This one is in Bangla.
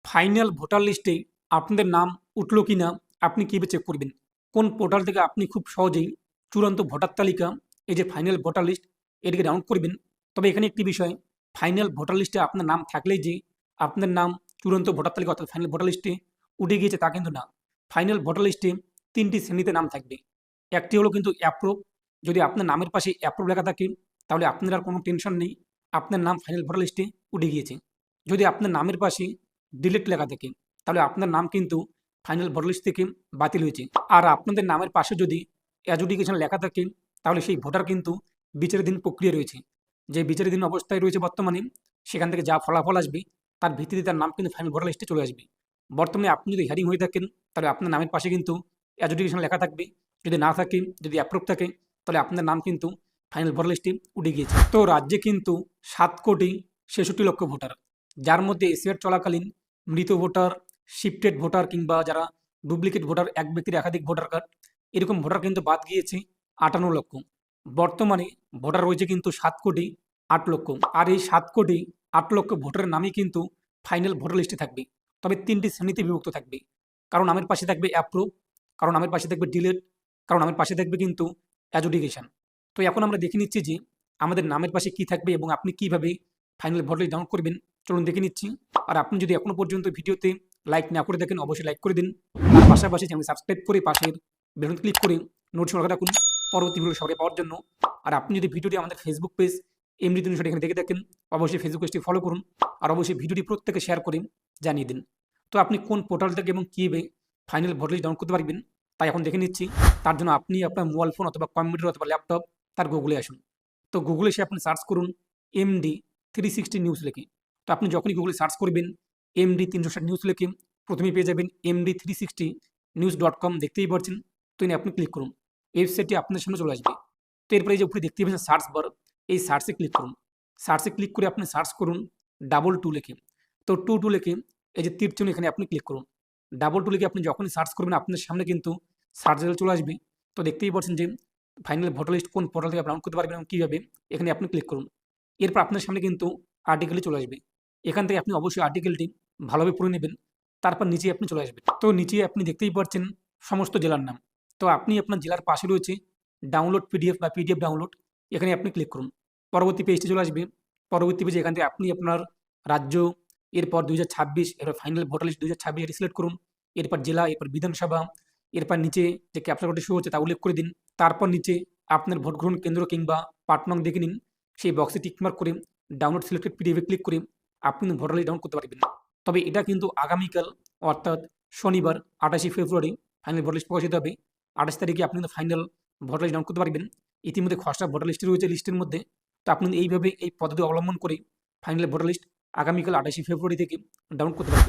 ফাইনাল ভোটার লিস্টে আপনাদের নাম উঠলো কি না আপনি কীভাবে চেক করবেন? কোন পোর্টাল থেকে আপনি খুব সহজেই চূড়ান্ত ভোটার তালিকা, এই যে ফাইনাল ভোটার লিস্ট, এটিকে ডাউনলোড করবেন? তবে এখানে একটি বিষয়, ফাইনাল ভোটার লিস্টে আপনার নাম থাকলেই যে আপনার নাম চূড়ান্ত ভোটার তালিকা অর্থাৎ ফাইনাল ভোটার লিস্টে উঠে গিয়েছে তা কিন্তু না। ফাইনাল ভোটার লিস্টে ৩টি শ্রেণীতে নাম থাকবে। একটি হলো কিন্তু অ্যাপ্রুভ। যদি আপনার নামের পাশে অ্যাপ্রুভ লেখা থাকে তাহলে আপনার আর কোনো টেনশন নেই, আপনার নাম ফাইনাল ভোটার লিস্টে উঠে গিয়েছে। যদি আপনার নামের পাশে ডিলিট লেখা থাকে তাহলে আপনার নাম কিন্তু ফাইনাল ভোটার লিস্ট থেকে বাতিল হয়েছে। আর আপনাদের নামের পাশে যদি অ্যাডজুডিকেশন লেখা থাকে তাহলে সেই ভোটার কিন্তু বিচারাধীন প্রক্রিয়া রয়েছে। যে বিচারাধীন অবস্থায় রয়েছে বর্তমানে, সেখান থেকে যা ফলাফল আসবে তার ভিত্তিতে তার নাম কিন্তু ফাইনাল ভোটার লিস্টে চলে আসবে। বর্তমানে আপনি যদি হ্যারিং হয়ে থাকেন তাহলে আপনার নামের পাশে কিন্তু অ্যাডজুডিকেশন লেখা থাকবে, যদি না থাকে, যদি অ্যাপ্রুভ থাকে, তাহলে আপনার নাম কিন্তু ফাইনাল ভোটার লিস্টে উঠে গিয়েছে। তো রাজ্যে কিন্তু 7,66,00,000 ভোটার, যার মধ্যে এসিআর চলাকালীন মৃত ভোটার, শিফটেড ভোটার কিংবা যারা ডুপ্লিকেট ভোটার, এক ব্যক্তির একাধিক ভোটার কার্ড, এরকম ভোটার কিন্তু বাদ গিয়েছে 58 লক্ষ। বর্তমানে ভোটার রয়েছে কিন্তু 7,08,00,000। আর এই 7,08,00,000 ভোটারের নামই কিন্তু ফাইনাল ভোটার লিস্টে থাকবে। তবে 3টি শ্রেণীতে বিভক্ত থাকবে। কারণ নামের পাশে থাকবে অ্যাপ্রুভ, কারণ নামের পাশে থাকবে ডিলেট, কারণ নামের পাশে থাকবে কিন্তু অ্যাডজুডিকেশন। তো এখন আমরা দেখে নিচ্ছি যে আমাদের নামের পাশে কি থাকবে এবং আপনি কিভাবে ফাইনাল ভোটার লিস্ট ডাউনলোড করবেন, চলুন দেখে নিচ্ছি। আর আপনি যদি এখনো পর্যন্ত ভিডিওতে লাইক না করে দেখেন অবশ্যই লাইক করে দিন। আর পাশাপাশি চ্যানেল সাবস্ক্রাইব করে পাশের বেল ক্লিক করে নোটিফিকেশন রাখা রাখুন পরবর্তী ভিডিও সবাই পাওয়ার জন্য। আর আপনি যদি ভিডিওটি আমাদের ফেসবুক পেজ এমডি তিনশো এখানে দেখে থাকেন অবশ্যই ফেসবুক পেজটি ফলো করুন। আর অবশ্যই ভিডিওটি প্রত্যেকে শেয়ার করে জানিয়ে দিন। তো আপনি কোন পোর্টাল থেকে এবং কীভাবে ফাইনাল ভোটার লিস্ট ডাউনলোড করতে পারবেন তাই এখন দেখে নিচ্ছি। তার জন্য আপনি আপনার মোবাইল ফোন অথবা কম্পিউটার অথবা ল্যাপটপ, তার গুগলে আসুন। তো গুগলে এসে আপনি সার্চ করুন MD360 নিউজ লিখে। তো আপনি যখনই গুগলে সার্চ করবেন MD360 নিউজ লিখে প্রথমেই পেয়ে যাবেন MD360news.com, দেখতেই পাচ্ছেন। তো এনে আপনি ক্লিক করুন, ওয়েবসাইটটি আপনার সামনে চলে আসবে। তো এরপরে এই যে উপরে দেখতেই পাচ্ছেন সার্চ বার, এই সার্চে ক্লিক করুন। সার্চে ক্লিক করে আপনি সার্চ করুন 22 লিখে। তো 22 লিখে এই যে তীর চিহ্ন এখানে আপনি ক্লিক করুন। 22 লিখে আপনি যখনই সার্চ করবেন আপনার সামনে কিন্তু সার্চ রেজাল্ট চলে আসবে। তো দেখতেই পাচ্ছেন যে ফাইনাল ভোটার লিস্ট কোন পোর্টাল থেকে ডাউনলোড করতে পারবেন এবং কীভাবে, এখানে আপনি ক্লিক করুন। এরপর আপনার সামনে কিন্তু আর্টিকেলটি চলে আসবে। এখান থেকে আপনি অবশ্যই আর্টিকেলটি ভালোভাবে পড়ে নেবেন। তারপর নিচে আপনি চলে আসবেন। তো নিচে আপনি দেখতেই পাচ্ছেন সমস্ত জেলার নাম। তো আপনি আপনার জেলার পাশে রয়েছে ডাউনলোড পিডিএফ বা পিডিএফ ডাউনলোড, এখানে আপনি ক্লিক করুন। পরবর্তী পেজটি চলে আসবে। পরবর্তী পেজে এখান থেকে আপনি আপনার রাজ্য, এরপর 2026, এরপর ফাইনাল ভোটার লিস্ট 2026 এটি সিলেক্ট করুন। এরপর জেলা, এরপর বিধানসভা, এরপর নিচে যে ক্যাপচা কোডটি শো হচ্ছে তা উল্লেখ করে দিন। তারপর নিচে আপনার ভোট গ্রহণ কেন্দ্র কিংবা পার্ট নং দেখে নিন। সেই বক্সে টিকমার্ক করে ডাউনলোড সিলেক্টেড পিডিএফে ক্লিক করে আপনি ভোটার লিস্ট ডাউনলোড করতে পারবেন। তবে এটা কিন্তু আগামীকাল অর্থাৎ শনিবার 28শে ফেব্রুয়ারি ফাইনাল ভোটার লিস্ট প্রকাশিত হবে। 28 তারিখে আপনি কিন্তু ফাইনাল ভোটার লিস্ট ডাউনলোড করতে পারবেন। ইতিমধ্যে খসড়া ভোটার লিস্ট রয়েছে লিস্টের মধ্যে। তো আপনি এইভাবে এই পদ্ধতি অবলম্বন করে ফাইনাল ভোটার লিস্ট আগামীকাল 28শে ফেব্রুয়ারি থেকে ডাউনলোড করতে পারবেন।